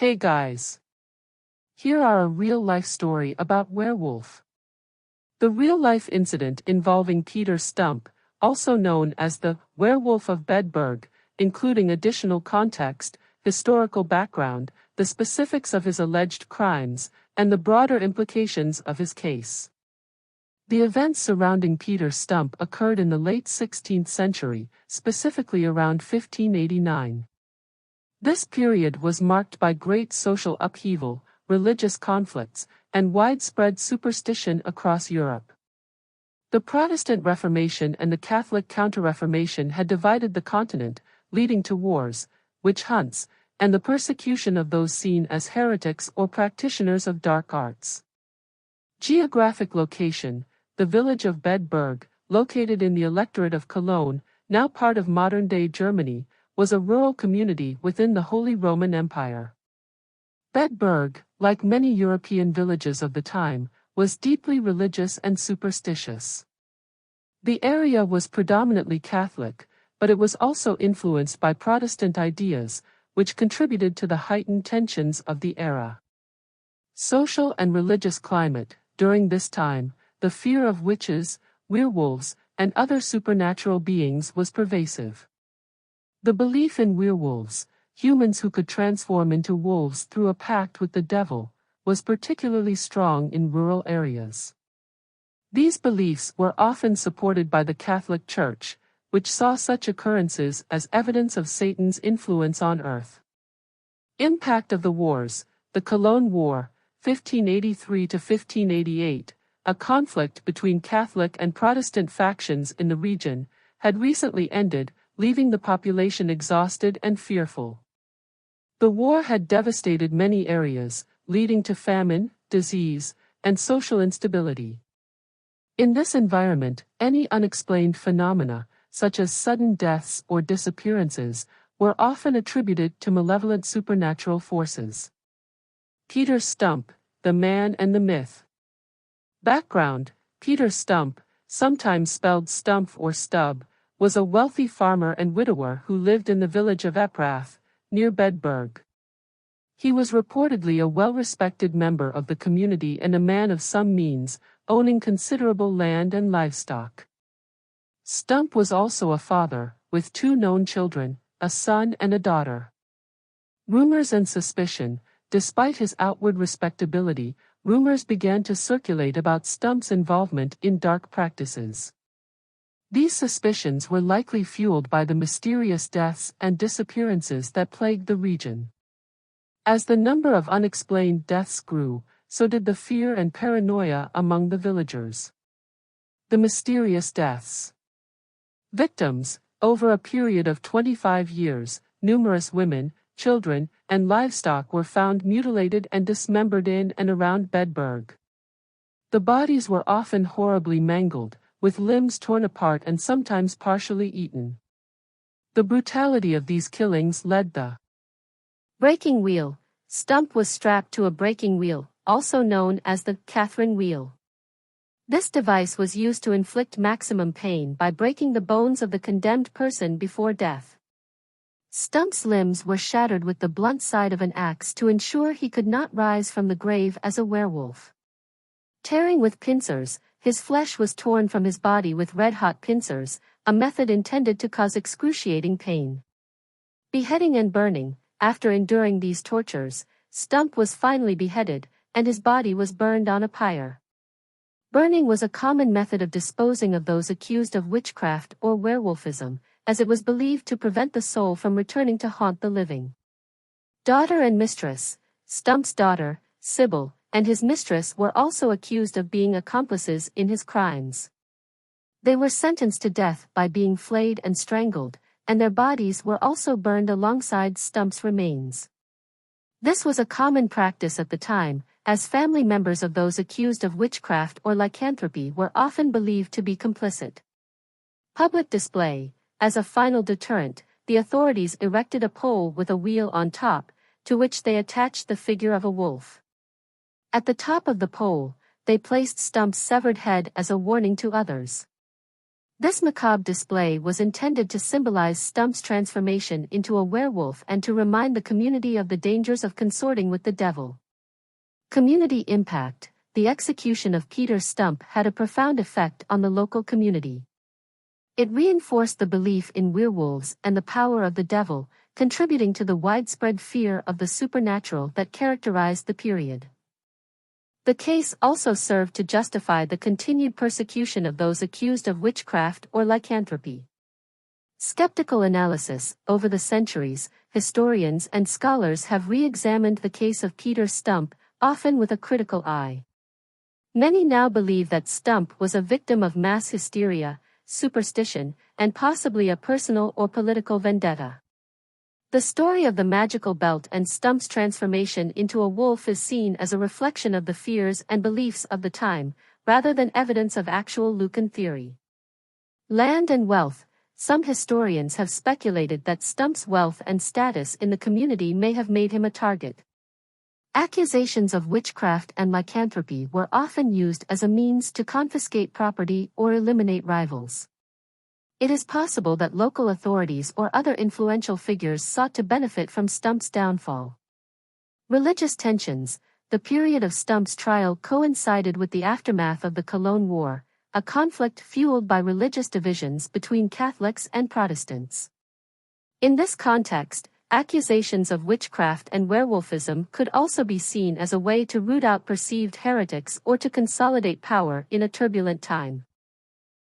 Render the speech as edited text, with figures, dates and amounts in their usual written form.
Hey guys! Here are a real-life story about Werewolf. The real-life incident involving Peter Stump, also known as the Werewolf of Bedburg, including additional context, historical background, the specifics of his alleged crimes, and the broader implications of his case. The events surrounding Peter Stump occurred in the late 16th century, specifically around 1589. This period was marked by great social upheaval, religious conflicts, and widespread superstition across Europe. The Protestant Reformation and the Catholic Counter-Reformation had divided the continent, leading to wars, witch hunts, and the persecution of those seen as heretics or practitioners of dark arts. Geographic location: the village of Bedburg, located in the electorate of Cologne, now part of modern-day Germany, was a rural community within the Holy Roman Empire. Bedburg, like many European villages of the time, was deeply religious and superstitious. The area was predominantly Catholic, but it was also influenced by Protestant ideas, which contributed to the heightened tensions of the era. Social and religious climate: during this time, the fear of witches, werewolves, and other supernatural beings was pervasive. The belief in werewolves, humans who could transform into wolves through a pact with the devil, was particularly strong in rural areas. These beliefs were often supported by the Catholic Church, which saw such occurrences as evidence of Satan's influence on earth. Impact of the wars: the Cologne War, 1583 to 1588, a conflict between Catholic and Protestant factions in the region, had recently ended, leaving the population exhausted and fearful. The war had devastated many areas, leading to famine, disease, and social instability. In this environment, any unexplained phenomena, such as sudden deaths or disappearances, were often attributed to malevolent supernatural forces. Peter Stump, the man and the myth. Background: Peter Stump, sometimes spelled Stump or Stub, was a wealthy farmer and widower who lived in the village of Eprath, near Bedburg. He was reportedly a well-respected member of the community and a man of some means, owning considerable land and livestock. Stump was also a father, with 2 known children, a son and a daughter. Rumors and suspicion: despite his outward respectability, rumors began to circulate about Stump's involvement in dark practices. These suspicions were likely fueled by the mysterious deaths and disappearances that plagued the region. As the number of unexplained deaths grew, so did the fear and paranoia among the villagers. The mysterious deaths. Victims: over a period of 25 years, numerous women, children, and livestock were found mutilated and dismembered in and around Bedburg. The bodies were often horribly mangled, with limbs torn apart and sometimes partially eaten. The brutality of these killings led the breaking wheel. Stump was strapped to a breaking wheel, also known as the Catherine wheel. This device was used to inflict maximum pain by breaking the bones of the condemned person before death. Stump's limbs were shattered with the blunt side of an axe to ensure he could not rise from the grave as a werewolf. Tearing with pincers: his flesh was torn from his body with red-hot pincers, a method intended to cause excruciating pain. Beheading and burning: after enduring these tortures, Stump was finally beheaded, and his body was burned on a pyre. Burning was a common method of disposing of those accused of witchcraft or werewolfism, as it was believed to prevent the soul from returning to haunt the living. Daughter and mistress: Stump's daughter, Sybil, and his mistress were also accused of being accomplices in his crimes. They were sentenced to death by being flayed and strangled, and their bodies were also burned alongside Stump's remains. This was a common practice at the time, as family members of those accused of witchcraft or lycanthropy were often believed to be complicit. Public display: as a final deterrent, the authorities erected a pole with a wheel on top, to which they attached the figure of a wolf. At the top of the pole, they placed Stump's severed head as a warning to others. This macabre display was intended to symbolize Stump's transformation into a werewolf and to remind the community of the dangers of consorting with the devil. Community impact. The execution of Peter Stump had a profound effect on the local community. It reinforced the belief in werewolves and the power of the devil, contributing to the widespread fear of the supernatural that characterized the period. The case also served to justify the continued persecution of those accused of witchcraft or lycanthropy. Skeptical analysis. Over the centuries, historians and scholars have re-examined the case of Peter Stump, often with a critical eye. Many now believe that Stump was a victim of mass hysteria, superstition, and possibly a personal or political vendetta. The story of the magical belt and Stump's transformation into a wolf is seen as a reflection of the fears and beliefs of the time, rather than evidence of actual Lucan theory. Land and wealth. Some historians have speculated that Stump's wealth and status in the community may have made him a target. Accusations of witchcraft and lycanthropy were often used as a means to confiscate property or eliminate rivals. It is possible that local authorities or other influential figures sought to benefit from Stump's downfall. Religious tensions. The period of Stump's trial coincided with the aftermath of the Cologne War, a conflict fueled by religious divisions between Catholics and Protestants. In this context, accusations of witchcraft and werewolfism could also be seen as a way to root out perceived heretics or to consolidate power in a turbulent time.